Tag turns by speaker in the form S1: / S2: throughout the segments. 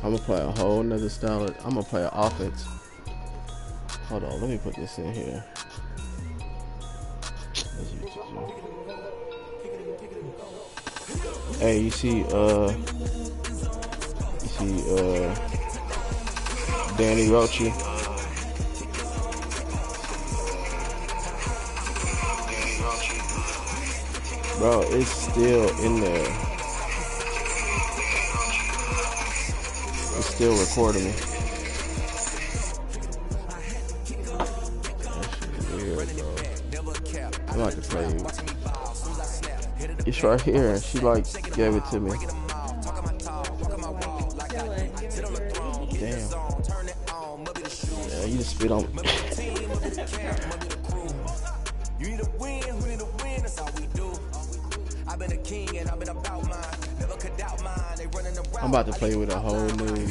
S1: I'm gonna play a whole nother style. I'm gonna play an offense. Hold on, let me put this in here. Hey, you see Danny Roche? Bro, it's still in there. It's still recording me. That shit weird, bro. I'm about to play you. It's right here, and she like gave it to me. Damn. Yeah, you just spit on me. I'm about to play with a whole new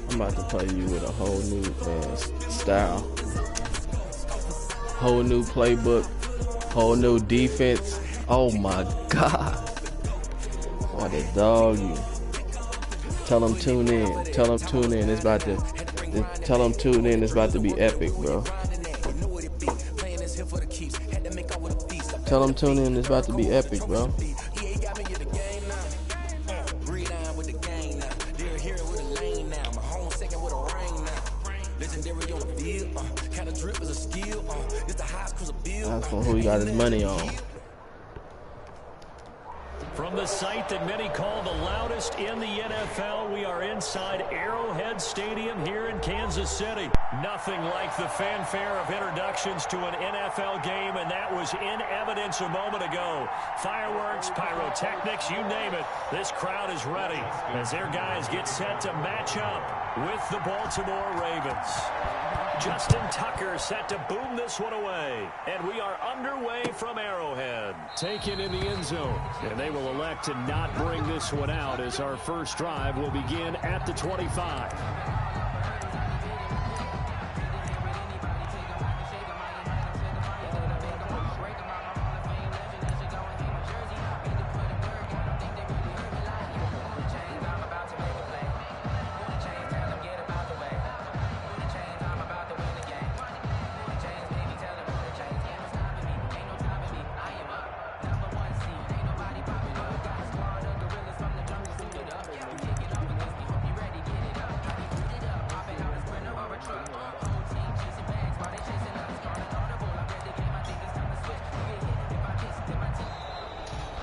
S1: I'm about to play you with a whole new style, whole new playbook, whole new defense. Oh my God! What a dog you! Tell them tune in. Tell them tune in. It's about to. Tell them tune in. It's about to be epic, bro. Tell them tune in. It's about to be epic, bro. That's from who he got his money on.
S2: From the site that many call the loudest in the NFL, we are inside Arrowhead Stadium here in Kansas City. Nothing like the fanfare of introductions to an NFL game, and that was in evidence a moment ago. Fireworks, pyrotechnics, you name it. This crowd is ready as their guys get set to match up with the Baltimore Ravens. Justin Tucker set to boom this one away. And we are underway from Arrowhead. Taken in the end zone. And they will elect to not bring this one out as our first drive will begin at the 25.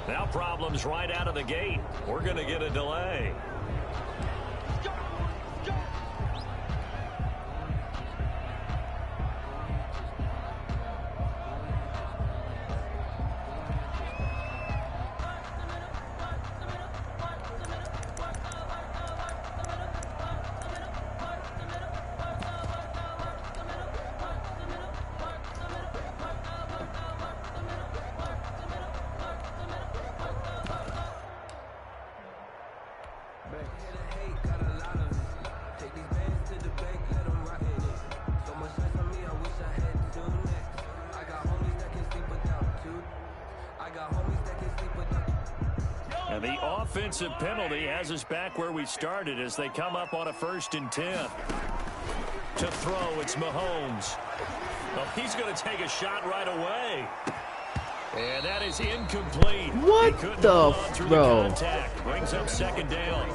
S2: Now problems right out of the gate. We're going to get a delay. And the offensive penalty has us back where we started as they come up on a 1st and 10. To throw, it's Mahomes. Well, he's going to take a shot right away. And that is incomplete.
S1: What the bro?
S2: Brings up 2nd down.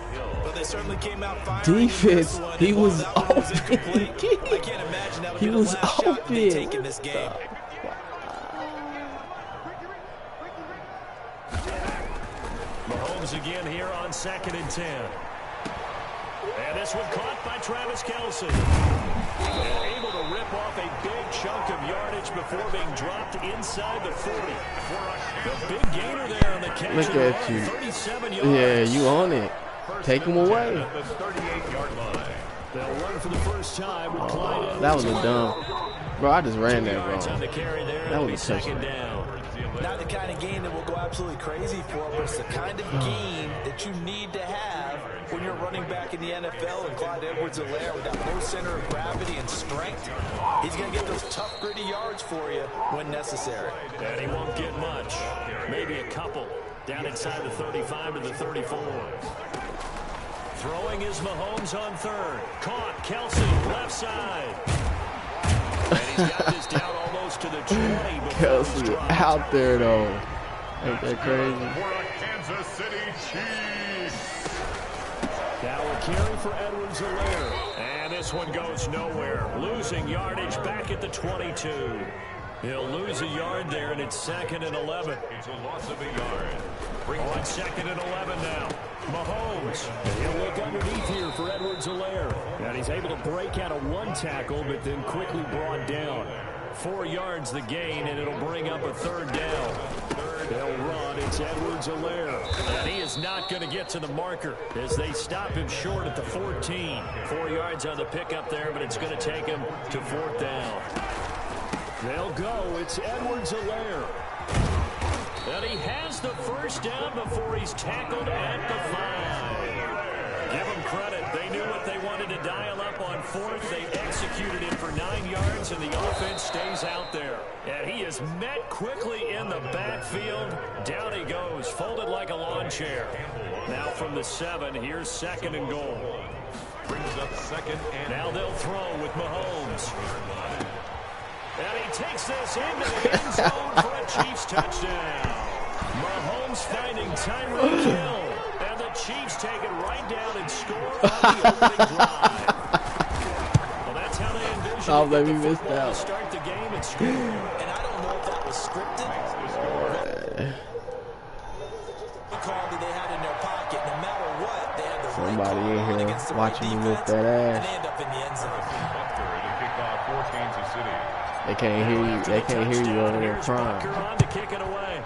S3: But they certainly came out firing.
S1: Defense, he was open.
S3: I can't imagine that would
S1: He
S3: be the
S1: was
S3: last shot they take in
S1: open.
S3: this game.
S2: Mahomes again here on 2nd and 10. And this one caught by Travis Kelce. And able to rip off a big chunk of yardage before being dropped inside the 40. The big gainer there on the catch.
S1: Look at you.
S2: 37 yards.
S1: Yeah, you on it. Take him away.
S2: The 38-yard line. They'll run for the first time with Clyde.
S1: That was a dumb. Bro, I just ran that, bro.
S2: On the carry there.
S1: That was a
S2: 2nd
S1: touchdown.
S2: down.
S3: Not the kind of game that will go absolutely crazy for, but it's the kind of game that you need to have when you're running back in the NFL. And Clyde Edwards-Helaire, with that low center of gravity and strength, he's going to get those tough, gritty yards for you when necessary.
S2: And he won't get much. Maybe a couple. Down inside the 35 to the 34. Throwing is Mahomes on third. Caught. Kelsey, left side. And he's got this down almost to the 20.
S1: Kelsey out there, though. Ain't that crazy?
S4: Kansas City Chiefs.
S2: Now a carry for Edwards-Helaire. And this one goes nowhere. Losing yardage back at the 22. He'll lose a yard there, and it's 2nd and 11.
S4: It's a loss of a yard.
S2: On 2nd and 11 now. Mahomes. He'll look underneath here for Edwards-Helaire. And he's able to break out of one tackle, but then quickly brought down. 4 yards the gain, and it'll bring up a 3rd down. They'll run. It's Edwards-Helaire. And he is not going to get to the marker as they stop him short at the 14. 4 yards on the pickup there, but it's going to take him to 4th down. They'll go. It's Edwards-Helaire. And he has the 1st down before he's tackled at the 5. Give them credit. They knew what they wanted to dial up on 4th. They executed it for 9 yards, and the offense stays out there. And he is met quickly in the backfield. Down he goes, folded like a lawn chair. Now from the 7, here's 2nd and goal.
S4: Brings up 2nd and
S2: now they'll throw with Mahomes. And he takes this into the end zone for a Chiefs touchdown. Mahomes finding Tyreek Hill. And the Chiefs take it right down and score on the opening drive. Well, that's how they envisioned
S1: Oh,
S2: it.
S1: we missed out.
S2: Start the game and score.
S3: And I don't know if that was scripted. The call that they had in their pocket, no matter what, they had the
S1: Somebody
S3: right call
S1: in here
S3: against the
S1: watching
S3: right
S1: me lift
S3: defense,
S1: that
S3: and
S1: ass.
S3: they end up in the end zone.
S4: to kick off for Kansas City.
S1: They can't hear you. They can't hear you over there
S2: Here's
S1: crying.
S2: Bunker on to kick it away.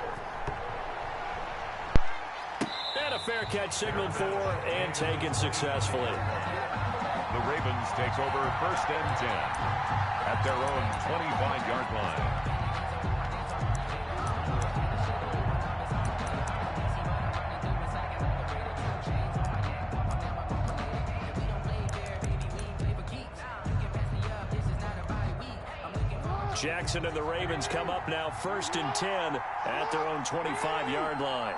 S2: And a fair catch signaled for and taken successfully.
S4: The Ravens takes over 1st and 10 at their own 25-yard line.
S2: Jackson and the Ravens come up now 1st and 10 at their own 25-yard line.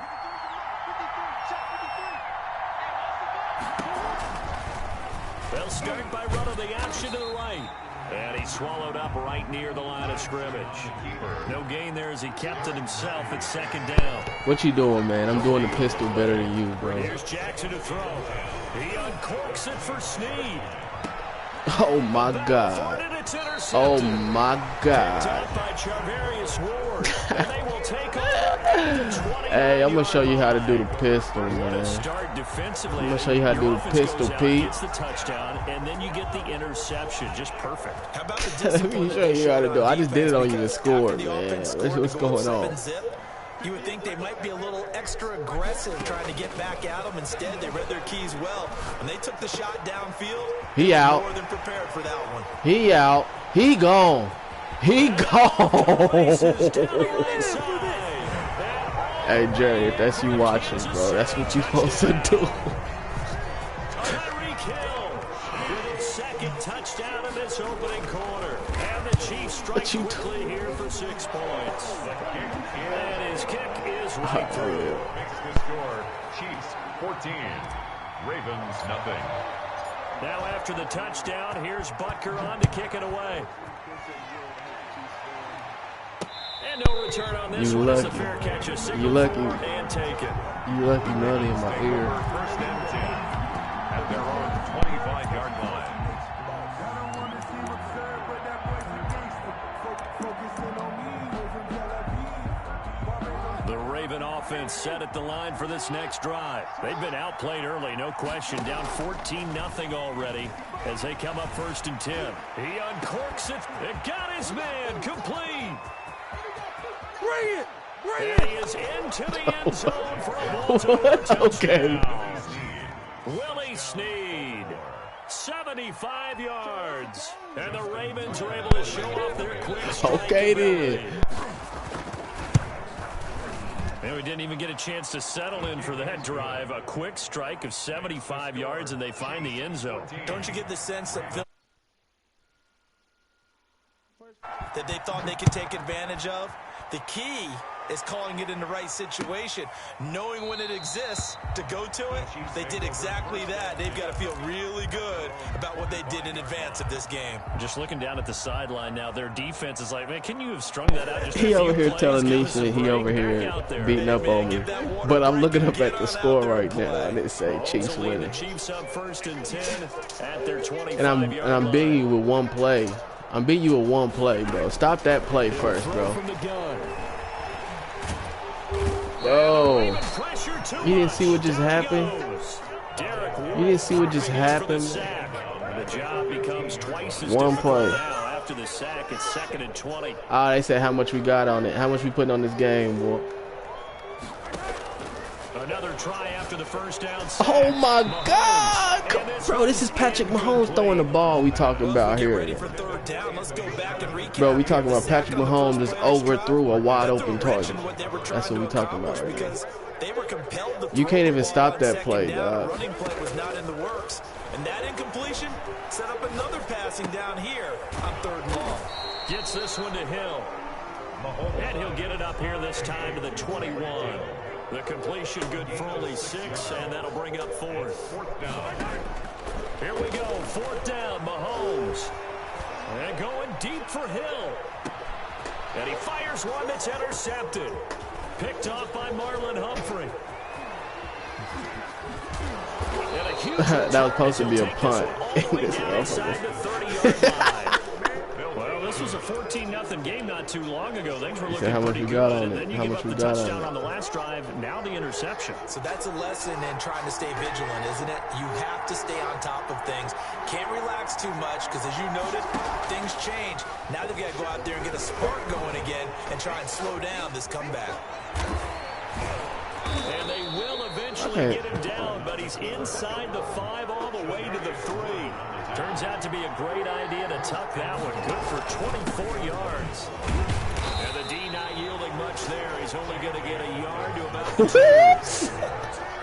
S2: They'll start by running the option to the right. And he's swallowed up right near the line of scrimmage. No gain there as he kept it himself at 2nd down.
S1: What you doing, man? I'm doing the pistol better than you, bro.
S2: Here's Jackson to throw. He uncorks it for Snead.
S1: Oh, my God. Oh, my God. Hey, I'm going to show you how to do the pistol, man. I'm going to show you how to do the pistol, Pete.
S2: Gets the touchdown, and then you get the interception. Just perfect.
S3: How about the
S1: Let me show you how to do it. I just did it on you to score, man. What's going on?
S3: You would think they might be a little extra aggressive trying to get back at them. Instead, they read their keys well. When they took the shot downfield,
S1: he out.
S3: More than prepared for that one.
S1: He out. He gone. He gone. Hey, Jerry, if that's you watching, bro, that's what you supposed to do.
S2: Tyreek Hill with his 2nd touchdown in this opening quarter. And the Chiefs strike quickly here for 6 points. And his kick is right through.
S4: Makes the score Chiefs 14, Ravens nothing.
S2: Now after the touchdown, here's Butker on to kick it away. And no return on this one. It's a fair catch.
S1: You lucky.
S2: And take it.
S1: You lucky money in my ear.
S4: 1st and 10 at their own 25-yard line.
S2: The Raven offense set at the line for this next drive. They've been outplayed early, no question. Down 14-0 already as they come up 1st and 10. He uncorks it. It got his man complete. Bring it! And he is into the end zone for a Baltimore touchdown.
S1: Okay.
S2: Willie Snead, 75 yards. And the Ravens are able to show off their quick strike
S1: Okay, then.
S2: ability. And we didn't even get a chance to settle in for that drive. A quick strike of 75 yards, and they find the end zone.
S3: Don't you get the sense that they thought they could take advantage of? The key is calling it in the right situation, knowing when it exists to go to it. They did exactly that. They've got to feel really good about what they did in advance of this game.
S2: Just looking down at the sideline now, their defense is like, man, can you have strung that out? Just
S1: he over here telling Nisha he over here beating up on me. But I'm looking up at the score right now, and it say Chiefs winning. And I'm beating you with one play. I'm beating you with one play, bro. Stop that play first, bro. Bro, you didn't see what just happened? You didn't see what just happened? One play. Ah, they said how much we got on it. How much we putting on this game, boy.
S2: Another try after the first down.
S1: Oh my God, bro! This is Patrick Mahomes throwing the ball. We talking about here, bro. We talking about Patrick Mahomes just overthrew a wide open target. That's what we talking about right now. You can't even stop that play, dog.
S3: Running play was not in the works, and that incompletion set up another passing down here on 3rd and long.
S2: Gets this one to Hill, and he'll get it up here this time to the 21. The completion good for only 6, and that'll bring up 4th. Here we go, 4th down, Mahomes. And going deep for Hill. And he fires one that's intercepted. Picked off by Marlon Humphrey.
S1: That was supposed to be a punt.
S2: Well, this was a 14-0 game not too long ago. Things were looking
S1: how much
S2: pretty
S1: we got
S2: good.
S1: on
S2: And
S1: it?
S2: then you
S1: How
S2: give
S1: much
S2: up
S1: we
S2: the
S1: got
S2: touchdown
S1: on
S2: on the last drive. Now the interception.
S3: So that's a lesson in trying to stay vigilant, isn't it? You have to stay on top of things. Can't relax too much because, as you noted, things change. Now they've got to go out there and get a spark going again and try and slow down this comeback.
S2: And they will eventually get him down, but he's inside the 5 all the way to the 3. Turns out to be a great idea to tuck that one. Good for 24 yards. And the D not yielding much there. He's only going to get a yard to about the 2.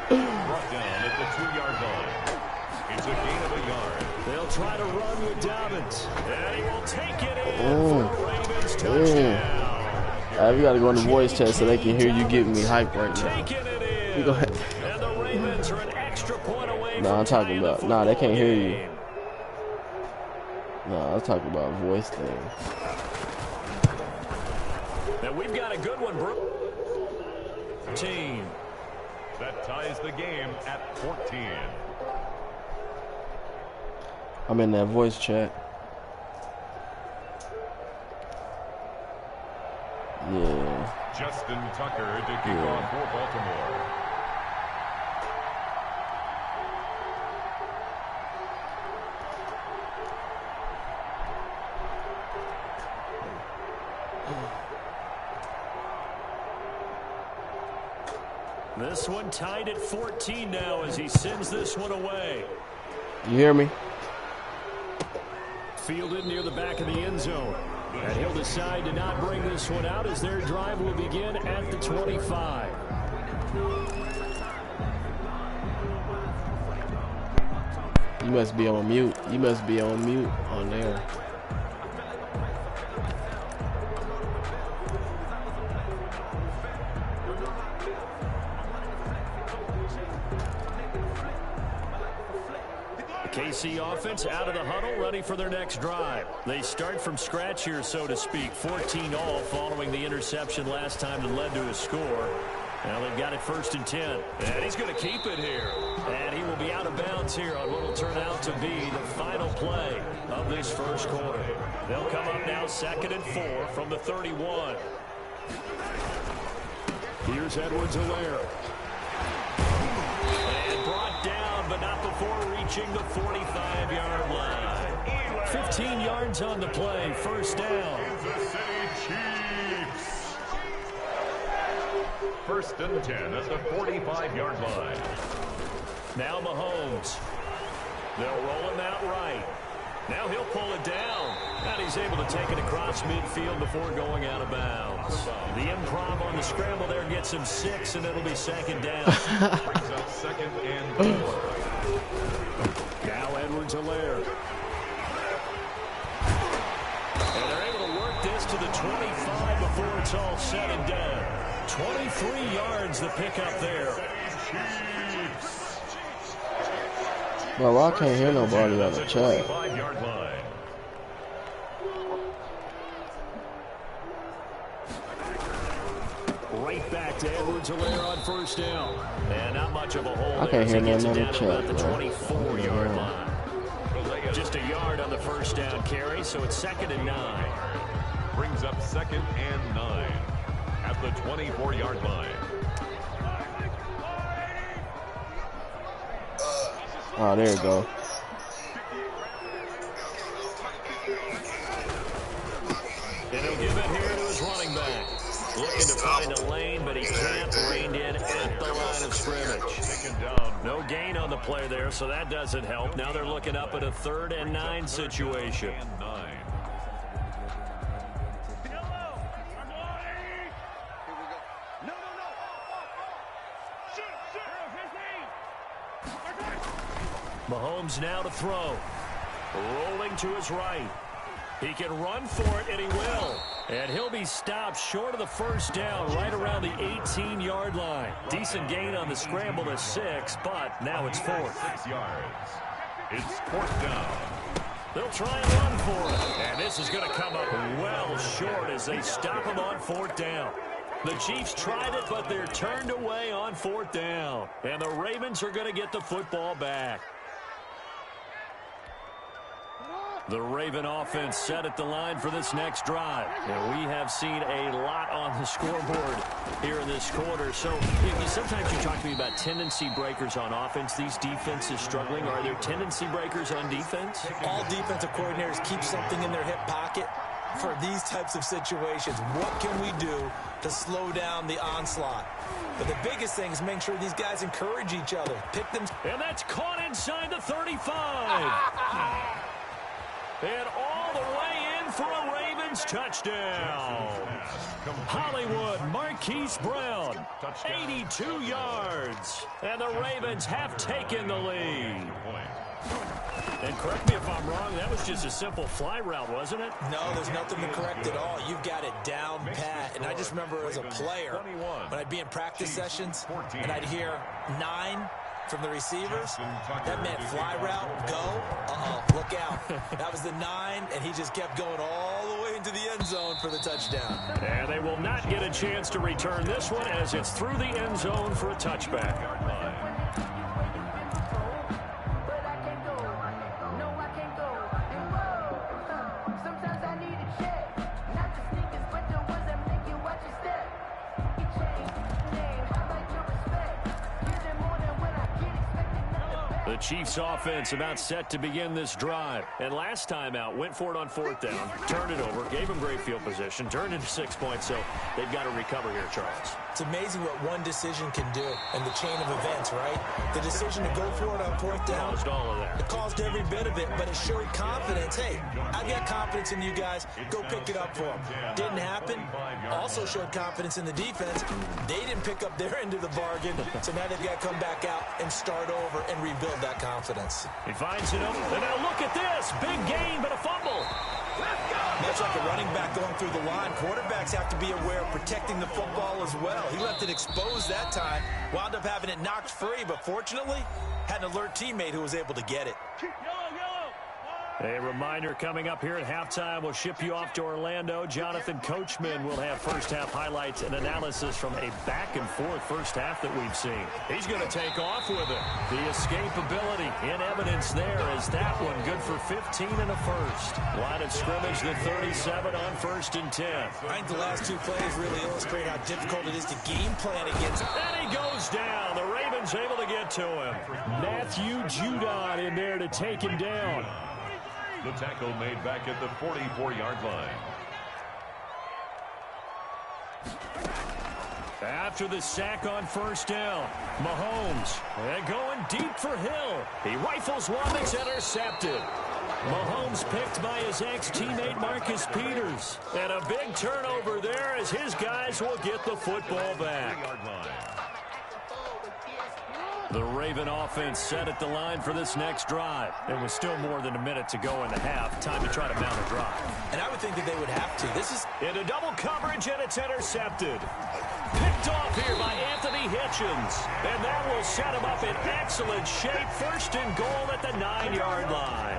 S4: Brought down at the 2-yard line. It's a gain of a yard.
S2: They'll try to run with Dobbins. And he will take it in for a Ravens touchdown.
S1: We got to go on the voice chat so they can hear you getting me hyped right now. You go ahead.
S2: And the Ravens are an extra point away.
S1: No, I'm talking about. Nah, they can't hear you. No, I'm talking about voice thing.
S2: Now we've got a good one, bro. Team.
S4: That ties the game at 14.
S1: I'm in that voice chat. Yeah.
S4: Justin Tucker to kick off for Baltimore.
S2: This one tied at 14 now as he sends this one away.
S1: You hear me?
S2: Fielded near the back of the end zone. And he'll decide to not bring this one out as their drive will begin at the 25.
S1: You must be on mute. You must be on mute on there.
S2: KC offense out of the huddle, ready for their next drive. They start from scratch here, so to speak. 14 all following the interception last time that led to a score. Now they've got it 1st and 10. And he's going to keep it here. And he will be out of bounds here on what will turn out to be the final play of this first quarter. They'll come up now 2nd and 4 from the 31. Here's Edwards-Helaire. And brought down, but not before reaching the 45-yard line. 15 yards on the play, 1st down.
S4: Kansas City Chiefs. 1st and 10 at the 45-yard line.
S2: Now Mahomes. They'll roll him out right. Now he'll pull it down. And he's able to take it across midfield before going out of bounds. The improv on the scramble there gets him 6, and it'll be second down.
S4: Brings up second and 4.
S2: Now Edwards-Helaire. And they're able to work this to the 25 before it's all said and done. 23 yards the pickup there.
S1: Well, I can't hear nobody on the chat.
S4: 5-yard line.
S2: Right back to Edwards-Helaire on first down. And not much of a hole
S1: I
S2: there.
S1: can't hear
S2: He gets
S1: nothing
S2: it
S1: on the
S2: down to about
S1: chat,
S2: the
S1: bro.
S2: 24-yard line. Just a yard on the first down carry, so it's 2nd and 9.
S4: Brings up 2nd and 9 at the 24-yard line.
S1: Oh, there you go.
S2: And he'll give it here to his running back. Looking to find a lane, but he can't. Reined in at the line of scrimmage. No gain on the play there, so that doesn't help. Now they're looking up at a 3rd and 9 situation. Mahomes now to throw. Rolling to his right. He can run for it, and he will. And he'll be stopped short of the first down, right around the 18-yard line. Decent gain on the scramble to 6, but now it's 4th.
S4: 6 yards. It's 4th down.
S2: They'll try and run for it. And this is going to come up well short as they stop him on 4th down. The Chiefs tried it, but they're turned away on 4th down. And the Ravens are going to get the football back. The Raven offense set at the line for this next drive. And we have seen a lot on the scoreboard here in this quarter. So sometimes you talk to me about tendency breakers on offense. These defenses struggling. Are there tendency breakers on defense?
S3: All defensive coordinators keep something in their hip pocket for these types of situations. What can we do to slow down the onslaught? But the biggest thing is make sure these guys encourage each other. Pick them.
S2: And that's caught inside the 35. And all the way in for a Ravens touchdown. Hollywood Marquise Brown, 82 yards. And the Ravens have taken the lead. And correct me if I'm wrong, that was just a simple fly route, wasn't it?
S3: No, there's nothing to correct at all. You've got it down pat. And I just remember as a player, when I'd be in practice sessions, and I'd hear 9 from the receivers, that meant fly route, go, look out. That was the 9, and he just kept going all the way into the end zone for the touchdown.
S2: And they will not get a chance to return this one as it's through the end zone for a touchback. The Chiefs offense about set to begin this drive. And last time out, went for it on 4th down, turned it over, gave them great field position, turned into 6 points, so they've got to recover here, Charles.
S3: It's amazing what one decision can do in the chain of events, right? The decision to go for it on 4th down.
S2: Caused all of that.
S3: It caused every bit of it, but it showed confidence. Hey, I've got confidence in you guys. Go pick it up for them. Didn't happen. Also showed confidence in the defense. They didn't pick up their end of the bargain, so now they've got to come back out and start over and rebuild that confidence.
S2: He finds it open. And now look at this. Big gain, but a fumble.
S3: Much like a running back going through the line, quarterbacks have to be aware of protecting the football as well. He left it exposed that time, wound up having it knocked free, but fortunately, had an alert teammate who was able to get it.
S2: A reminder coming up here at halftime. We'll ship you off to Orlando. Jonathan Coachman will have first-half highlights and analysis from a back-and-forth first half that we've seen. He's going to take off with it. The escapability in evidence there as that one good for 15 and a first. Line of scrimmage, the 37 on 1st and 10.
S3: I think the last 2 plays really illustrate how difficult it is to game plan against.
S2: And he goes down. The Ravens able to get to him. Matthew Judon in there to take him down.
S4: The tackle made back at the 44-yard line.
S2: After the sack on 1st down, Mahomes going deep for Hill. He rifles one that's intercepted. Mahomes picked by his ex-teammate Marcus Peters. And a big turnover there as his guys will get the football back. The Raven offense set at the line for this next drive. It was still more than a minute to go in the half. Time to try to mount a drive.
S3: And I would think that they would have to. This is
S2: into double coverage, and it's intercepted. Picked off here by Anthony Hitchens. And that will set him up in excellent shape. First and goal at the 9-yard line.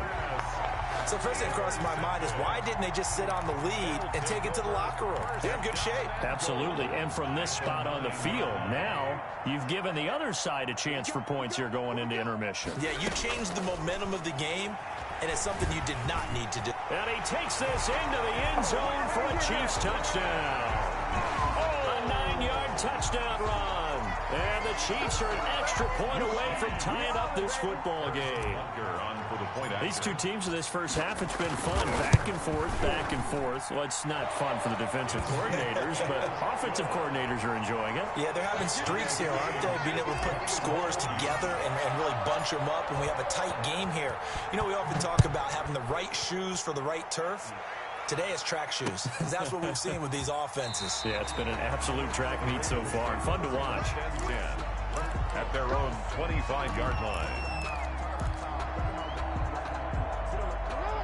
S3: So first thing that crosses my mind is why didn't they just sit on the lead and take it to the locker room? They're in good shape.
S2: Absolutely. And from this spot on the field, now you've given the other side a chance for points here going into intermission.
S3: Yeah, you changed the momentum of the game, and it's something you did not need to do.
S2: And he takes this into the end zone for a Chiefs touchdown. Oh, a 9-yard touchdown run. And the Chiefs are an extra point away from tying up this football game. These two teams in this first half, it's been fun. Back and forth, back and forth. Well, it's not fun for the defensive coordinators, but offensive coordinators are enjoying it.
S3: Yeah, they're having streaks here, aren't they? Being able to put scores together and really bunch them up, and we have a tight game here. You know, we often talk about having the right shoes for the right turf. Today it's track shoes. That's what we've seen with these offenses.
S2: Yeah, it's been an absolute track meet so far. Fun to watch.
S4: 10 at their own 25-yard line.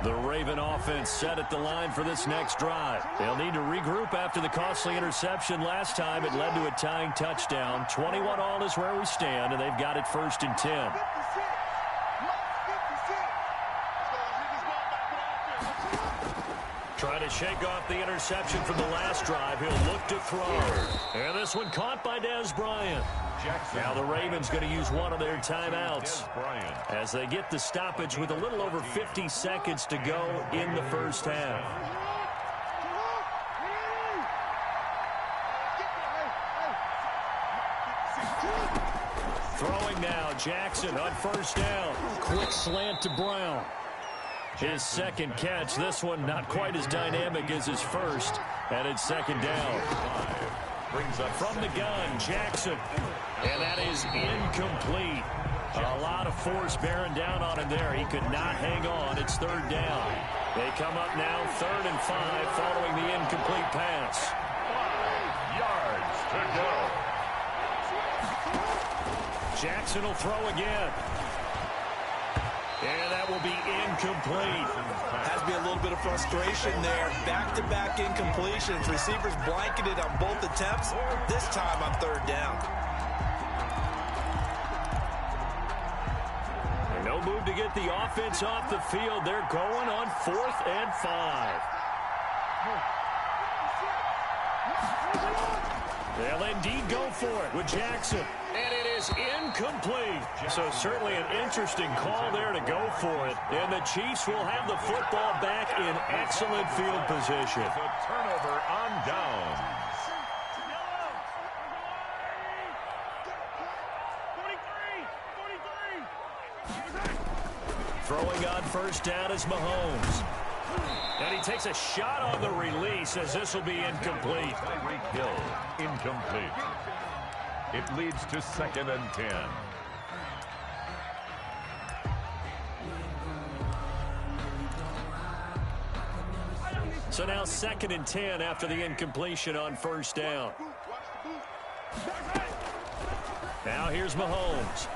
S2: The Raven offense set at the line for this next drive. They'll need to regroup after the costly interception last time. It led to a tying touchdown. 21-all is where we stand, and they've got it 1st and 10. Trying to shake off the interception from the last drive. He'll look to throw. And this one caught by Dez Bryant. Now the Ravens going to use one of their timeouts as they get the stoppage with a little over 50 seconds to go in the first half. Throwing now, Jackson on first down. Quick slant to Brown. His second catch, this one not quite as dynamic as his first, and it's second down. Brings up from the gun, Jackson, and that is incomplete. A lot of force bearing down on him there. He could not hang on. It's third down. They come up now 3rd and 5 following the incomplete pass.
S4: 5 yards to go.
S2: Jackson will throw again. And that will be incomplete.
S3: Has to be a little bit of frustration there. Back-to-back incompletions. Receivers blanketed on both attempts. This time on 3rd down.
S2: And no move to get the offense off the field. They're going on 4th and 5. They'll indeed go for it with Jackson. And it is incomplete. So certainly an interesting call there to go for it. And the Chiefs will have the football back in excellent field position.
S4: It's a turnover on downs.
S2: Throwing on first down is Mahomes. And he takes a shot on the release as this will be incomplete.
S4: Tyreek Hill, incomplete. It leads to 2nd and 10.
S2: So now 2nd and 10 after the incompletion on first down. Now here's Mahomes.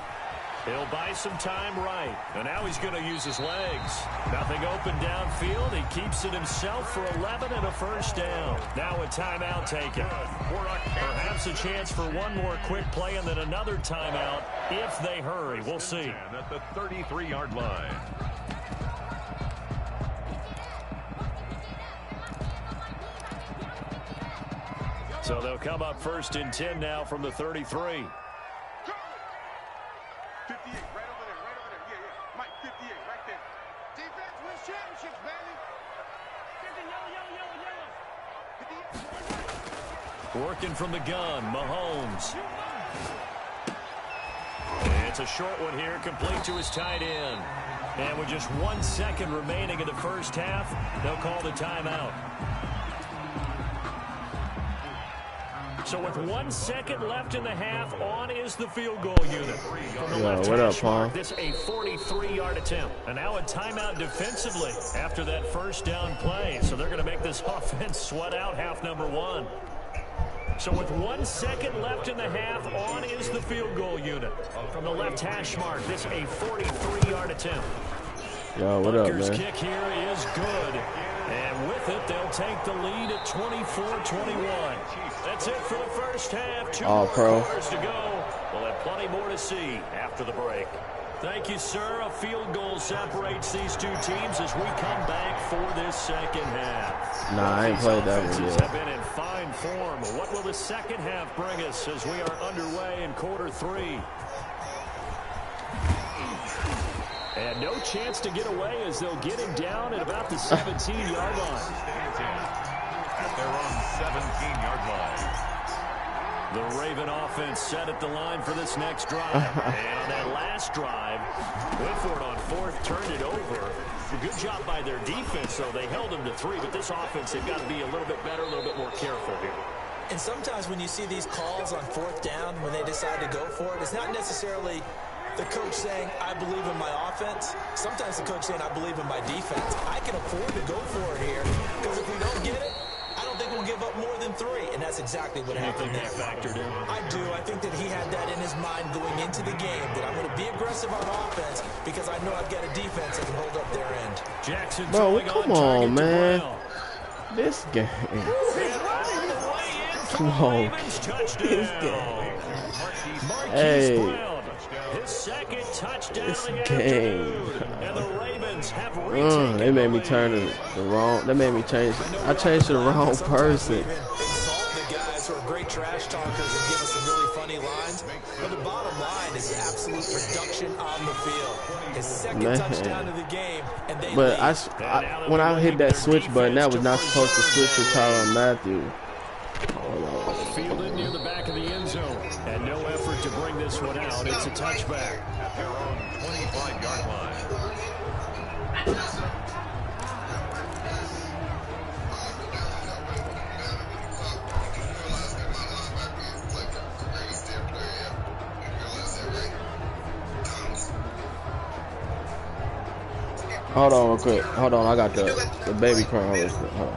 S2: He'll buy some time right. And now he's going to use his legs. Nothing open downfield. He keeps it himself for 11 and a first down. Now a timeout taken. Perhaps a chance for one more quick play and then another timeout if they hurry. We'll see.
S4: At the 33-yard line.
S2: So they'll come up 1st and 10 now from the 33.
S5: 58, right over there, right over there. Yeah, yeah. Mike, 58, right there. Defense wins championships, baby. 50, yellow.
S2: Working from the gun, Mahomes. It's a short one here, complete to his tight end. And with just 1 second remaining in the first half, they'll call the timeout. So with 1 second left in the half, on is the field goal unit. From the left
S1: what up,
S2: hash
S1: Paul?
S2: mark, this a 43-yard attempt. And now a timeout defensively after that first down play. So they're going to make this offense sweat out half number 1. So with 1 second left in the half, on is the field goal unit. From the left hash mark, this a 43-yard attempt.
S1: Yo, what up,
S2: Butker's
S1: man?
S2: kick here is good. And with it, they'll take the lead at 24-21. That's it for the first half. 2 more quarters to go. We'll have plenty more to see after the break. Thank you, sir. A field goal separates these two teams as we come back for this second half.
S1: Nah, I ain't played that one
S2: Offenses
S1: yet.
S2: have been in fine form. What will the second half bring us as we are underway in quarter 3? And no chance to get away as they'll get him down at about the 17-yard line.
S4: At their own 17-yard line.
S2: The Raven offense set at the line for this next drive. And on that last drive, went for it on 4th, turned it over. Good job by their defense, though. They held them to 3, but this offense, they've got to be a little bit better, a little bit more careful here.
S3: And sometimes when you see these calls on 4th down, when they decide to go for it, it's not necessarily the coach saying, I believe in my offense. Sometimes the coach saying, I believe in my defense. I can afford to go for it here because if we don't get it, I don't think we'll give up more than 3. And that's exactly what happened there.
S2: Factored in.
S3: I do. I think that he had that in his mind going into the game, that I'm going to be aggressive on offense because I know I've got a defense that can hold up their end.
S2: Jackson,
S1: Bro, come on, man.
S2: Brown.
S1: This game.
S2: Come
S1: on.
S2: This
S1: game.
S2: Hey.
S1: Hey.
S2: His second touchdown
S1: This
S2: of the
S1: game.
S2: afternoon. And the Ravens have
S1: They made me turn to the wrong. They made me change. I changed to the wrong person.
S3: Exalt the guys who are great trash talkers and give us some really funny lines. But the bottom line is absolute production on the field. His second touchdown of the game, and they
S1: But
S3: lead.
S1: when I hit that switch button, that was not supposed to switch to Tyrann Mathieu.
S2: Fielded near the back of the end zone. And no effort to bring this one out. It's a touchback.
S4: At their own 25-yard line.
S1: Hold on real quick. Hold on, I got the baby crying real quick. Hold on.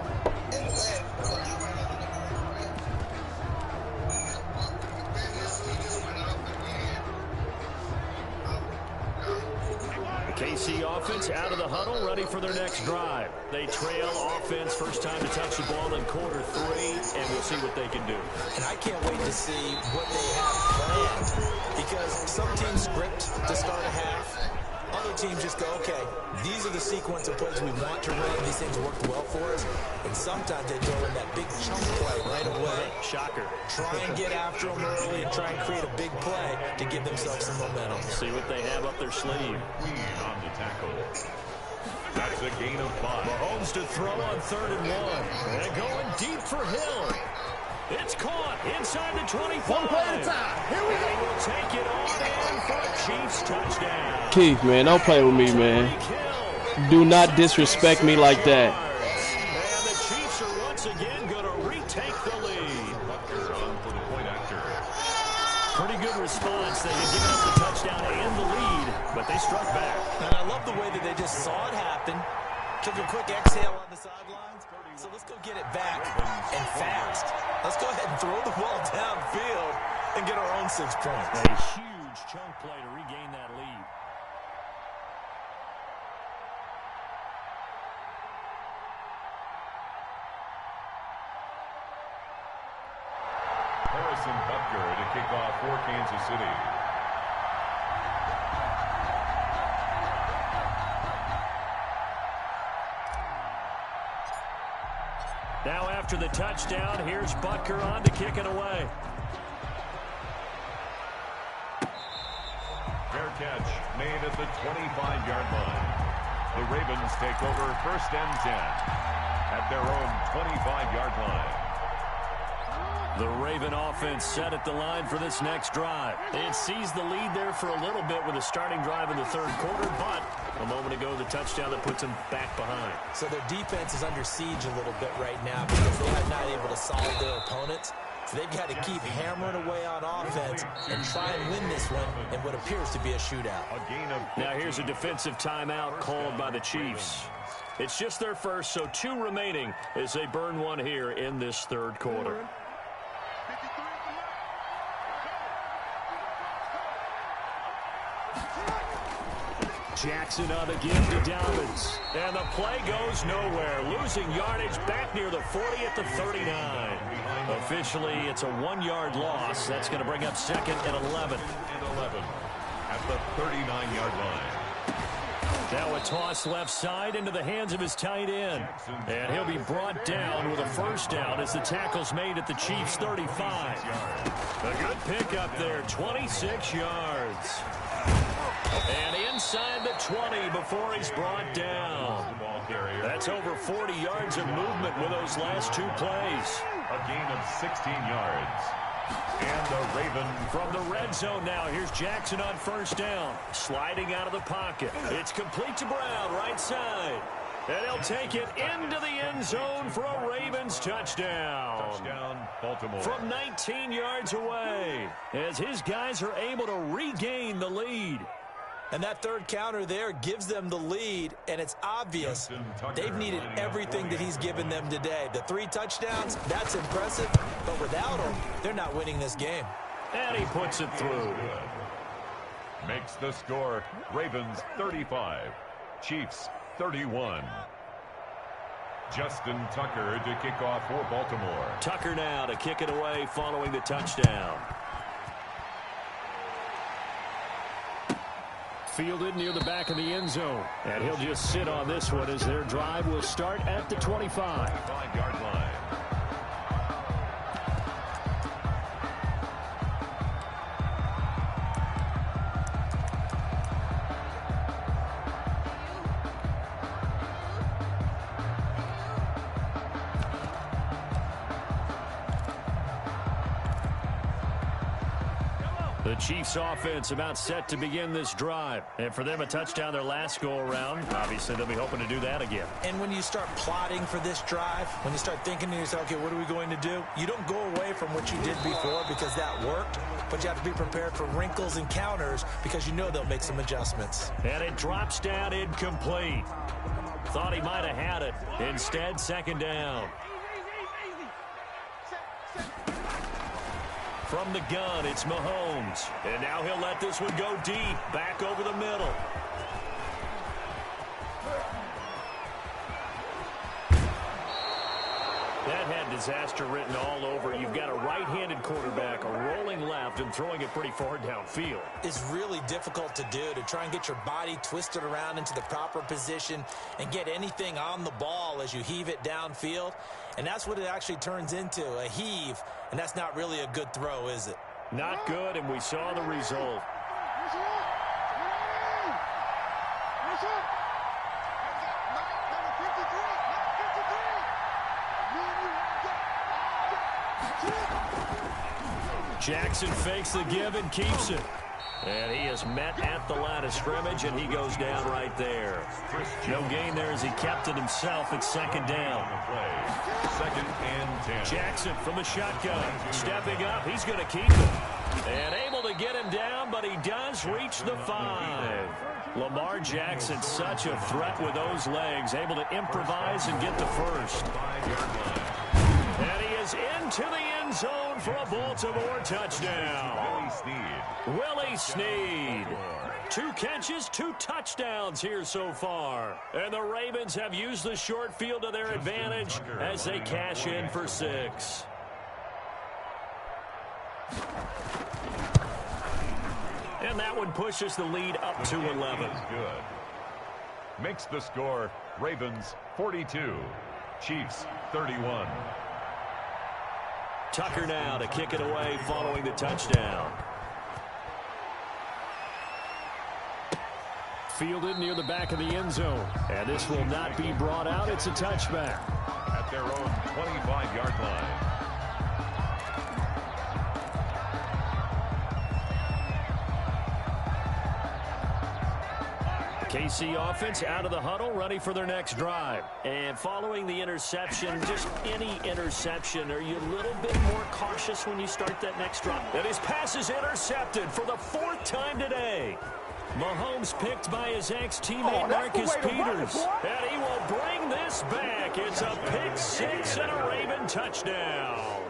S2: KC offense out of the huddle, ready for their next drive. They trail offense, first time to touch the ball in quarter 3, and we'll see what they can do.
S3: And I can't wait to see what they have planned, because some teams script to start a half. Other teams just go, okay, these are the sequence of plays we want to run. These things worked well for us. And sometimes they throw in that big chunk play right away.
S2: Shocker.
S3: Try and get after them early and try and create a big play to give themselves some momentum.
S2: See what they have up their sleeve.
S4: Queen on the tackle. That's a gain of 5.
S2: Mahomes to throw on 3rd and 1. And going deep for Hill. It's caught inside the 25.
S6: 1 play at a time. Here we go.
S2: They will take it on in for a Chiefs touchdown.
S1: Keith, man, don't play with me, man. Do not disrespect me like that.
S2: And the Chiefs are once again going to retake the lead.
S4: Butker on for the point after.
S2: Pretty good response. They had given up the touchdown and the lead, but they struck back.
S3: And I love the way that they just saw it happen. Took a quick exhale on the sidelines. So let's go get it back and fast. Let's go ahead and throw the ball downfield and get our own 6 points.
S2: A huge chunk play to regain that lead.
S4: Harrison Butker to kick off for Kansas City.
S2: Now after the touchdown, here's Butker on to kick it away.
S4: Fair catch made at the 25-yard line. The Ravens take over 1st and 10 at their own 25-yard line.
S2: The Raven offense set at the line for this next drive. They had seized the lead there for a little bit with a starting drive in the 3rd quarter, but a moment ago, the touchdown that puts them back behind.
S3: So their defense is under siege a little bit right now because they are not able to solve their opponents. So they've got to keep hammering away on offense and try and win this one in what appears to be a shootout.
S2: Now here's a defensive timeout called by the Chiefs. It's just their first, so 2 remaining as they burn one here in this third quarter. Jackson on the give to Dalvins. And the play goes nowhere. Losing yardage back near the 40 at the 39. Officially, it's a 1-yard loss. That's going to bring up second and 11.
S4: At the 39-yard line.
S2: Now a toss left side into the hands of his tight end. And he'll be brought down with a first down as the tackle's made at the Chiefs' 35. A good pickup there, 26 yards. And inside the 20 before he's brought down. That's over 40 yards of movement with those last 2 plays.
S4: A gain of 16 yards. And the Raven
S2: from the red zone now. Here's Jackson on first down. Sliding out of the pocket. It's complete to Brown, right side. And he'll take it into the end zone for a Ravens touchdown.
S4: Touchdown, Baltimore.
S2: From 19 yards away, as his guys are able to regain the lead.
S3: And that third counter there gives them the lead, and it's obvious they've needed everything that he's given them today. The 3 touchdowns, that's impressive, but without him, they're not winning this game.
S2: And he puts it through.
S4: Makes the score Ravens 35, Chiefs 31. Justin Tucker to kick off for Baltimore.
S2: Tucker now to kick it away following the touchdown. Fielded near the back of the end zone. And he'll just sit on this one as their drive will start at the 25.
S4: 25-yard line.
S2: The Chiefs offense about set to begin this drive. And for them, a touchdown their last go-around. Obviously, they'll be hoping to do that again.
S3: And when you start plotting for this drive, when you start thinking to yourself, okay, what are we going to do? You don't go away from what you did before because that worked, but you have to be prepared for wrinkles and counters because you know they'll make some adjustments.
S2: And it drops down incomplete. Thought he might have had it. Instead, second down. From the gun, it's Mahomes. And now he'll let this one go deep, back over the middle. That had disaster written all over. You've got a right-handed quarterback, a rolling left, and throwing it pretty far downfield.
S3: It's really difficult to do, to try and get your body twisted around into the proper position and get anything on the ball as you heave it downfield. And that's what it actually turns into, a heave. And that's not really a good throw, is it?
S2: Not good, and we saw the result. Jackson fakes the give and keeps it. And he is met at the line of scrimmage, and he goes down right there. No gain there as he kept it himself at second down.
S4: Second and 10.
S2: Jackson from the shotgun. Stepping up, he's going to keep it. And able to get him down, but he does reach the 5. Lamar Jackson, such a threat with those legs, able to improvise and get the first. And he is into the end zone for a Baltimore touchdown. Willie Snead. 2 catches, 2 touchdowns here so far. And the Ravens have used the short field to their advantage as they cash in for 6. And that one pushes the lead up to 11.
S4: Good. Makes the score Ravens 42, Chiefs 31.
S2: Tucker now to kick it away following the touchdown. Fielded near the back of the end zone. And this will not be brought out. It's a touchback.
S4: At their own 25-yard line.
S2: KC offense out of the huddle, ready for their next drive. And following the interception, just any interception, are you a little bit more cautious when you start that next drive? And his pass is intercepted for the 4th time today. Mahomes picked by his ex-teammate Marcus Peters. And he will bring this back. It's a pick 6 and a Raven touchdown.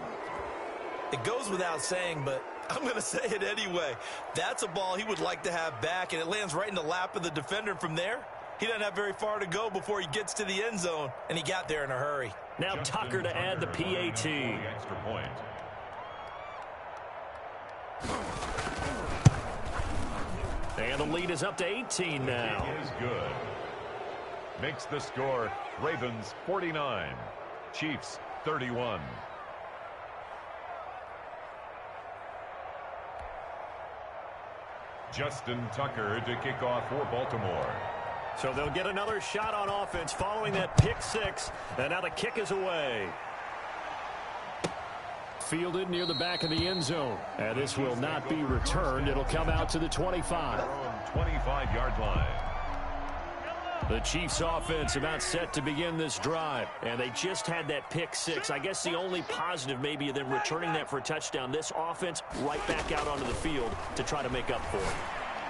S3: It goes without saying, but I'm going to say it anyway. That's a ball he would like to have back, and it lands right in the lap of the defender. From there, he doesn't have very far to go before he gets to the end zone, and he got there in a hurry.
S2: Now Tucker to add the PAT.
S4: Extra point.
S2: And the lead is up to 18 now.
S4: It is good. Makes the score Ravens 49, Chiefs 31. Justin Tucker to kick off for Baltimore.
S2: So they'll get another shot on offense following that pick 6. And now the kick is away. Fielded near the back of the end zone. And this will not be returned. It'll come out to the 25.
S4: 25-yard line.
S2: The Chiefs offense about set to begin this drive. And they just had that pick 6. I guess the only positive maybe of them returning that for a touchdown. This offense right back out onto the field to try to make up for it.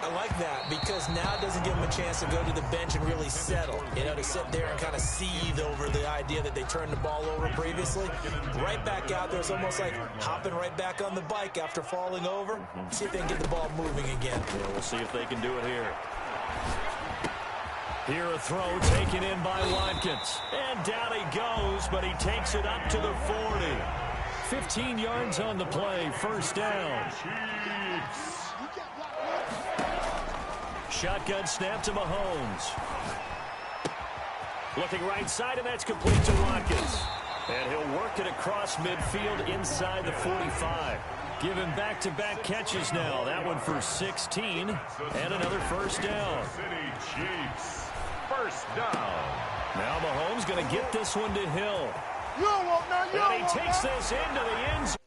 S3: I like that because now it doesn't give them a chance to go to the bench and really settle. You know, to sit there and kind of seethe over the idea that they turned the ball over previously. Right back out there. It's almost like hopping right back on the bike after falling over. See if they can get the ball moving again.
S2: Yeah, we'll see if they can do it here. Here a throw taken in by Watkins. And down he goes, but he takes it up to the 40. 15 yards on the play. First down. Shotgun snap to Mahomes. Looking right side, and that's complete to Watkins. And he'll work it across midfield inside the 45. Give him back-to-back catches now. That one for 16 and another first down.
S4: City Chiefs. First down.
S2: Now Mahomes going to get this one to Hill. And he takes this into the end zone.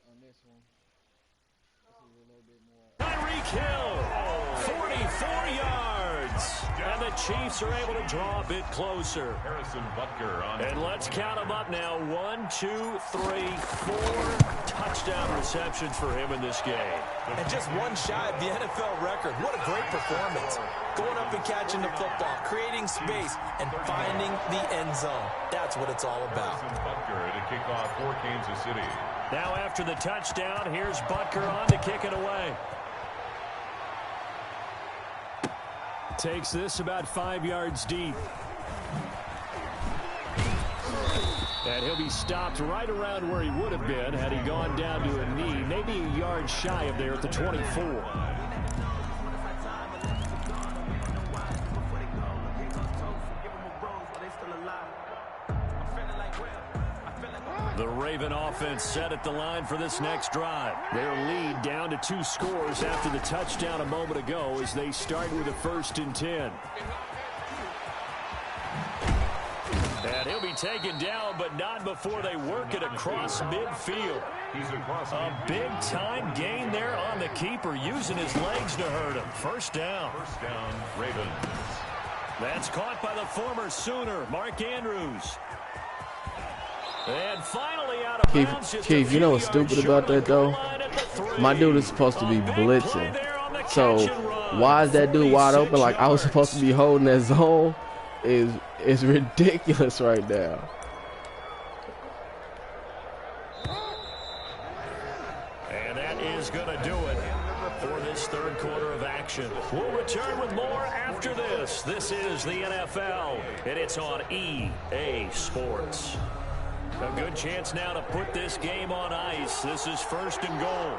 S2: Tyreek Hill, 44 yards. And the Chiefs are able to draw a bit closer.
S4: Harrison Butker on.
S2: And let's count them up now. 1, 2, 3, 4 touchdown receptions for him in this game.
S3: And just one shy of the NFL record. What a great performance. Going up and catching the football, creating space, and finding the end zone. That's what it's all about.
S4: Harrison Butker to kick off for Kansas City.
S2: Now after the touchdown, here's Butker on to kick it away. Takes this about 5 yards deep. And he'll be stopped right around where he would have been had he gone down to a knee, maybe a yard shy of there at the 24. The Raven offense set at the line for this next drive. Their lead down to 2 scores after the touchdown a moment ago as they start with a 1st and 10. And he'll be taken down, but not before they work it across midfield.
S4: He's across
S2: A big-time gain there on the keeper, using his legs to hurt him. First down.
S4: First down, Ravens.
S2: That's caught by the former Sooner, Mark Andrews. And finally out of bounds.
S1: Keith, you know what's stupid about that, though? My dude is supposed to be blitzing. So why is that dude wide open like I was supposed to be holding that zone? Is ridiculous right now.
S2: And that is going to do it for this 3rd quarter of action. We'll return with more after this. This is the NFL, and it's on EA Sports. A good chance now to put this game on ice. This is 1st and goal.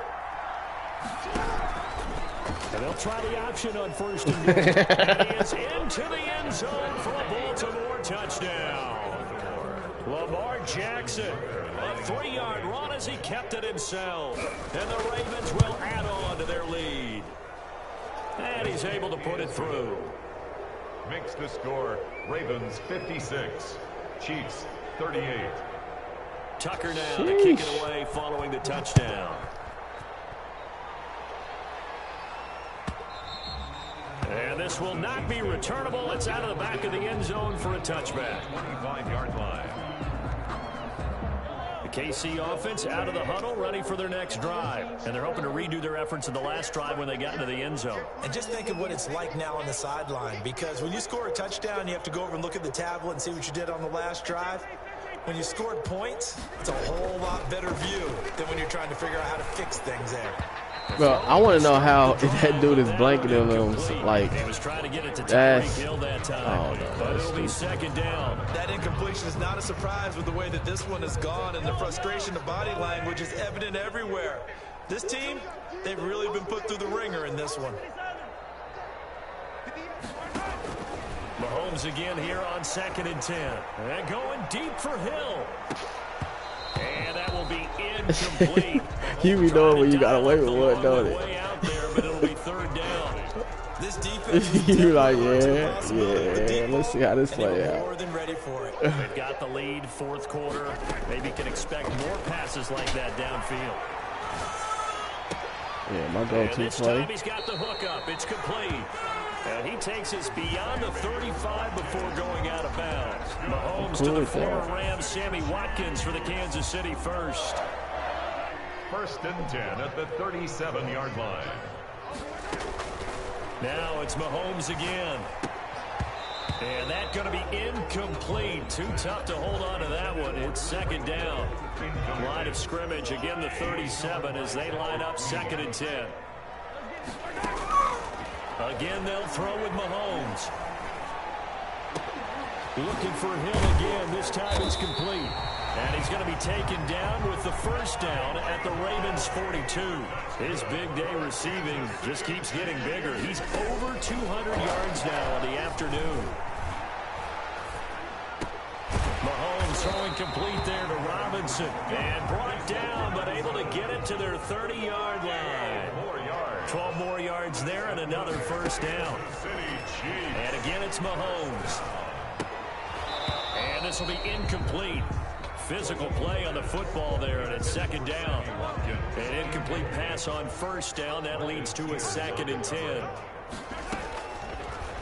S2: And they'll try the option on 1st and goal. And he is into the end zone for a Baltimore touchdown. Lamar Jackson, a 3-yard run as he kept it himself. And the Ravens will add on to their lead. And he's able to put it through.
S4: Makes the score Ravens 56, Chiefs 38.
S2: Tucker now to kick it away following the touchdown. And this this will not be returnable. It's out of the back of the end zone for a touchback.
S4: 25-yard line.
S2: The KC offense out of the huddle, ready for their next drive. And they're hoping to redo their efforts in the last drive when they got into the end zone.
S3: And just think of what it's like now on the sideline, because when you score a touchdown, you have to go over and look at the tablet and see what you did on the last drive. When you scored points, it's a whole lot better view than when you're trying to figure out how to fix things there.
S1: Well, I want to know how that dude is blanketing them. Like,
S2: He was trying to get it to
S1: that's,
S2: Tyreek Hill that time.
S1: oh, no,
S2: But
S1: that's
S2: it'll be
S1: stupid.
S2: second down.
S3: That incompletion is not a surprise with the way that this one has gone, and the frustration of body language is evident everywhere. This team, they've really been put through the ringer in this one.
S2: Mahomes again here on 2nd and 10. And going deep for Hill. And that will be incomplete.
S1: You be knowing when you got away with one, don't it?
S2: Way out there, but it'll be 3rd down.
S3: This defense is
S1: You like,
S3: definitely
S1: yeah, let's see how this play out.
S3: more than ready for it.
S2: They've got the lead, 4th quarter. Maybe can expect more passes like that downfield.
S1: Yeah, my
S2: And
S1: go-to
S2: this
S1: play.
S2: time he's got the hookup. It's complete. And he takes us beyond the 35 before going out of bounds. Mahomes to the former Rams, Sammy Watkins for the Kansas City first.
S4: 1st and 10 at the 37-yard line.
S2: Now it's Mahomes again. And that's going to be incomplete. Too tough to hold on to that one. It's 2nd down. Line of scrimmage, again the 37 as they line up 2nd and 10. Again, they'll throw with Mahomes. Looking for Hill again. This time it's complete. And he's going to be taken down with the 1st down at the Ravens 42. His big day receiving just keeps getting bigger. He's over 200 yards now in the afternoon. Mahomes throwing complete there to Robinson. And brought down, but able to get it to their 30-yard line. 12 more yards there and another 1st down. And again, it's Mahomes. And this will be incomplete. Physical play on the football there, and it's 2nd down. An incomplete pass on 1st down. That leads to a 2nd and 10.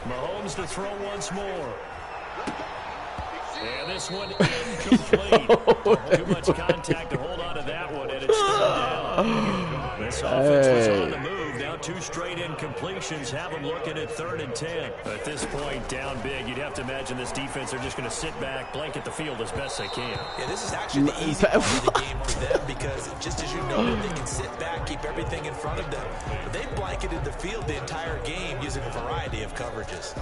S2: Mahomes to throw once more. And this one incomplete. Too much contact to hold on to that one, and it's 3rd down. This offense was on the move. Now 2 straight incompletions have them looking at 3rd and 10. At this point, down big, you'd have to imagine this defense are just going to sit back, blanket the field as best they can.
S3: Yeah, this is actually the easy part of the game for them because, just as you noted, they can sit back, keep everything in front of them. But they've blanketed the field the entire game using a variety of coverages.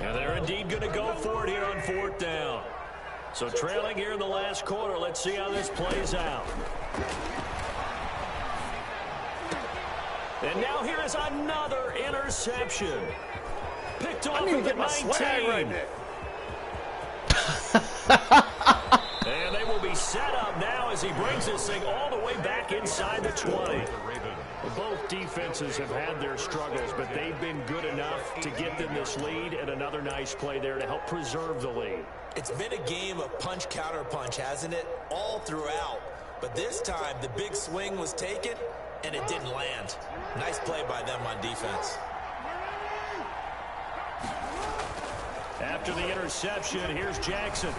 S2: And they're indeed going to go for it here on 4th down. So trailing here in the last quarter, let's see how this plays out. And now here is another interception. Picked off at the 19.
S5: Right there.
S2: And they will be set up now as he brings this thing all the way back inside the 20. Both defenses have had their struggles, but they've been good enough to get them this lead, and another nice play there to help preserve the lead.
S3: It's been a game of punch-counter-punch, hasn't it? All throughout. But this time, the big swing was taken, and it didn't land. Nice play by them on defense.
S2: After the interception, here's Jackson.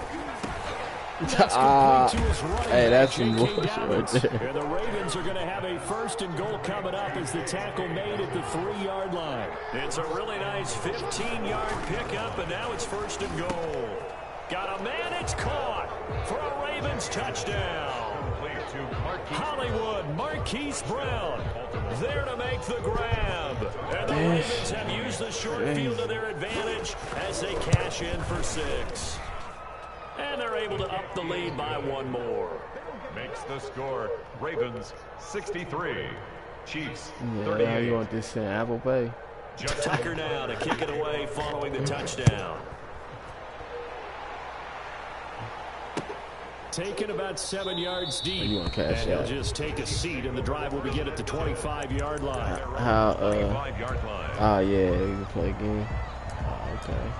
S1: Hey, that's some bullshit right there.
S2: And the Ravens are going to have a 1st and goal coming up as the tackle made at the 3-yard line. It's a really nice 15-yard pickup, and now it's 1st and goal. Got a man, it's caught for a Ravens touchdown. Hollywood, Marquise Brown, there to make the grab. And the Ravens have used the short field to their advantage as they cash in for 6. And they're able to up the lead by 1 more.
S4: Makes the score Ravens 63, Chiefs
S1: Yeah,
S4: 38.
S1: how you want this in Apple Pay?
S2: Tucker now to kick it away following the touchdown. Taken about 7 yards deep.
S1: You want to cash
S2: and he'll
S1: out?
S2: just take a seat, and the drive will begin at the 25-yard line.
S1: How?
S4: 25-yard line.
S1: Oh yeah, you can play again. Oh, okay.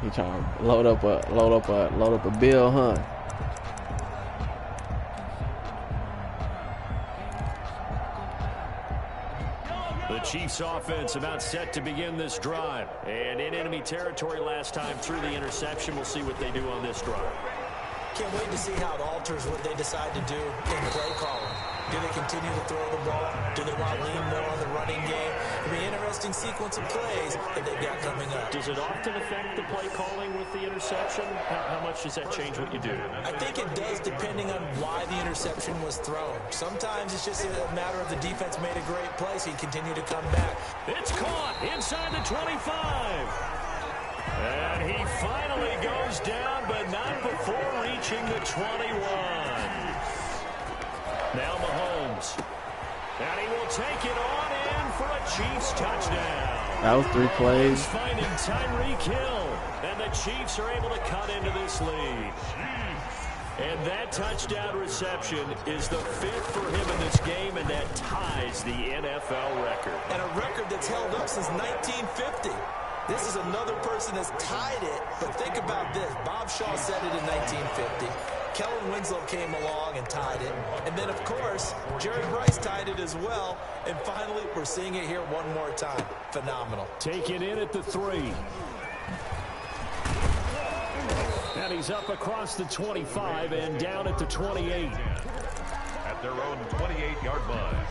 S1: He trying to load up a bill, huh?
S2: Chiefs offense about set to begin this drive. And in enemy territory last time through the interception. We'll see what they do on this drive.
S3: Can't wait to see how it alters what they decide to do in play calling. Do they continue to throw the ball? Do they want to lean more on the running game? It'll be an interesting sequence of plays that they've got coming up.
S2: Does it often affect the play calling with the interception? How much does that change what you do?
S3: I think it does depending on why the interception was thrown. Sometimes it's just a matter of the defense made a great play, so you continue to come back.
S2: It's caught inside the 25. And he finally goes down, but not before reaching the 21. Now Mahomes. And he will take it on in for a Chiefs touchdown.
S1: That was 3 plays.
S2: He's finding Tyreek Hill. And the Chiefs are able to cut into this lead. And that touchdown reception is the 5th for him in this game, and that ties the NFL record.
S3: And a record that's held up since 1950. This is another person that's tied it, but think about this. Bob Shaw said it in 1950. Kellen Winslow came along and tied it. And then, of course, Jerry Rice tied it as well. And finally, we're seeing it here one more time. Phenomenal.
S2: Taken in at the 3. And he's up across the 25 and down at the 28.
S4: At their own 28-yard line.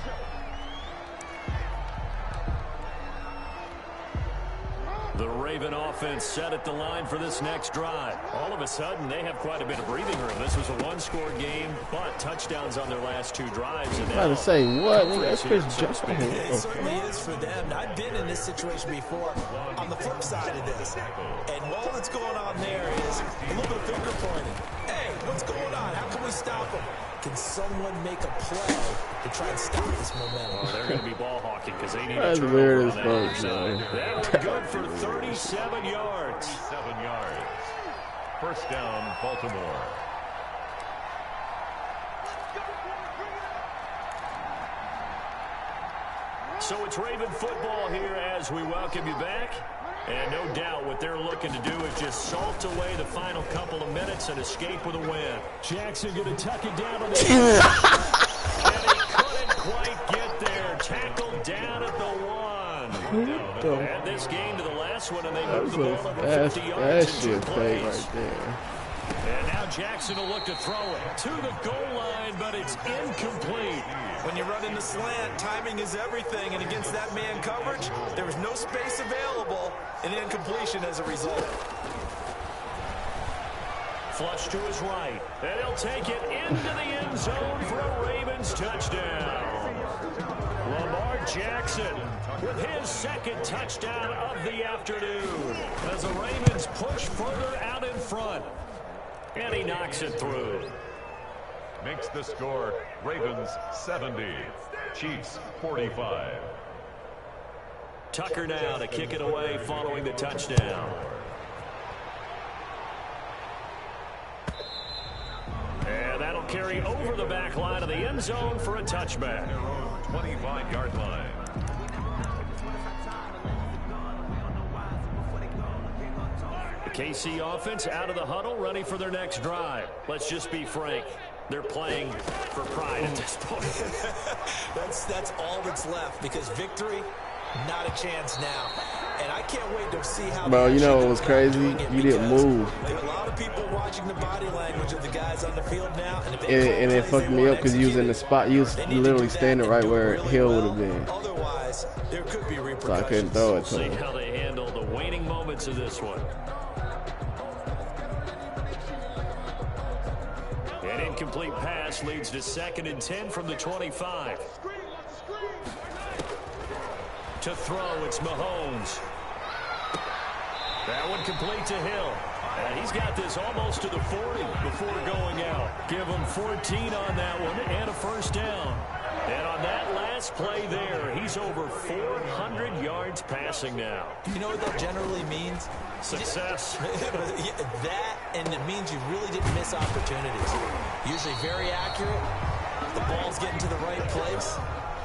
S2: The Raven offense set at the line for this next drive. All of a sudden, they have quite a bit of breathing room. This was a one-score game, but touchdowns on their last 2 drives. And
S1: I was to say, what? That's Chris Johnson.
S3: It certainly is for them. I've been in this situation before on the flip side of this. And all that's going on there is a little bit of finger pointing. Hey, what's going on? How can we stop them? Can someone make a play to try and stop this momentum?
S2: Well, they're going to be ball hawking because they need
S1: That's
S2: a turnover
S1: weird
S2: on
S1: as
S2: that
S1: fuck,
S2: other side. That was good for 37 yards.
S4: 7 yards. First down, Baltimore.
S2: So it's Raven football here as we welcome you back. And no doubt what they're looking to do is just salt away the final couple of minutes and escape with a win. Jackson going to tuck it down on the and he couldn't quite get there. Tackled down at the 1. And this game to the last one, and they moved the ball over 50 yards in 2 plays.
S1: Right there.
S2: And now Jackson will look to throw it to the goal line, but it's incomplete.
S3: When you run in the slant, timing is everything, and against that man coverage, there was no space available, and incompletion as a result.
S2: Flush to his right, and he'll take it into the end zone for a Ravens touchdown. Lamar Jackson with his 2nd touchdown of the afternoon as the Ravens push further out in front. And he knocks it through.
S4: Makes the score Ravens 70, Chiefs 45.
S2: Tucker now to kick it away following the touchdown. And that'll carry over the back line of the end zone for a touchback.
S4: 25-yard line.
S2: KC offense out of the huddle, ready for their next drive. Let's just be frank. They're playing for pride at this point.
S3: That's all that's left, because victory, not a chance now. And I can't wait to see how.
S1: Bro, you know what was crazy? You didn't move.
S3: There are a lot of people watching the body language of the guys on the field now. And
S1: it fucked me up because you was in the spot. You was literally standing right where Hill would have been.
S3: Otherwise, there could be repercussions.
S1: So I couldn't throw it to
S2: See
S1: him.
S2: how they handle the waning moments of this one. An incomplete pass leads to 2nd and 10 from the 25. To throw, it's Mahomes. That one complete to Hill. And he's got this almost to the 40 before going out. Give him 14 on that one and a first down. And on that last play there, he's over 400 yards passing now.
S3: You know what that generally means?
S2: Success.
S3: That, and it means you really didn't miss opportunities. Usually very accurate. The ball's getting to the right place.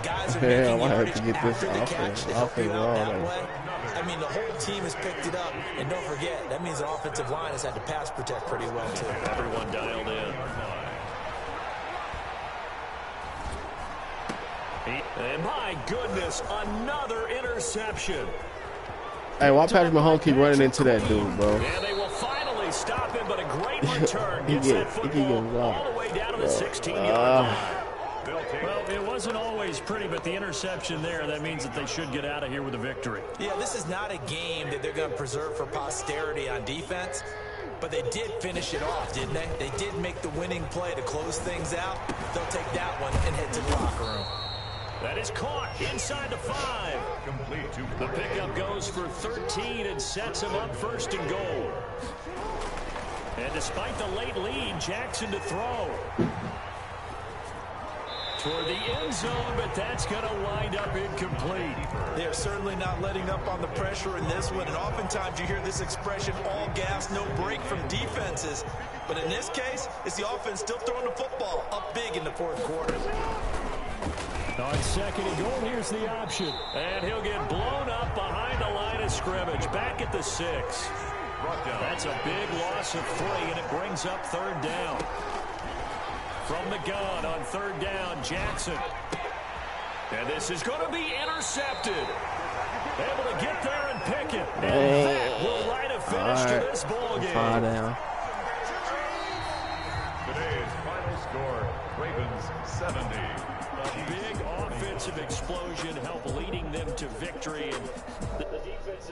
S3: Guys are making yardage after the catch to help you out that way. I mean, the whole team has picked it up. And don't forget, that means the offensive line has had to pass protect pretty well, too.
S2: Everyone dialed in. And my goodness, another interception.
S1: Hey, why Patrick Mahomes keep running into that dude, bro?
S2: And they will finally stop him, but a great return gets that football all the way down to the 16-yard line. Well, it wasn't always pretty, but the interception there, that means that they should get out of here with a victory.
S3: Yeah, this is not a game that they're going to preserve for posterity on defense, but they did finish it off, didn't they? They did make the winning play to close things out. They'll take that one and head to the locker room.
S2: That is caught inside the 5.
S4: Complete to
S2: The pickup goes for 13 and sets him up 1st and goal. And despite the late lead, Jackson to throw. Toward the end zone, but that's going to wind up incomplete.
S3: They're certainly not letting up on the pressure in this one, and oftentimes you hear this expression, all gas, no break from defenses. But in this case, it's the offense still throwing the football up big in the 4th quarter.
S2: On 2nd and goal, here's the option. And he'll get blown up behind the line of scrimmage. Back at the 6. That's a big loss of 3, and it brings up 3rd down. From the gun on 3rd down, Jackson. And this is going to be intercepted. Able to get there and pick it. And that will write a finish to this ball game.
S1: Down.
S4: today's final score, Ravens 70.
S2: A big offensive explosion helped leading them to victory. And the defense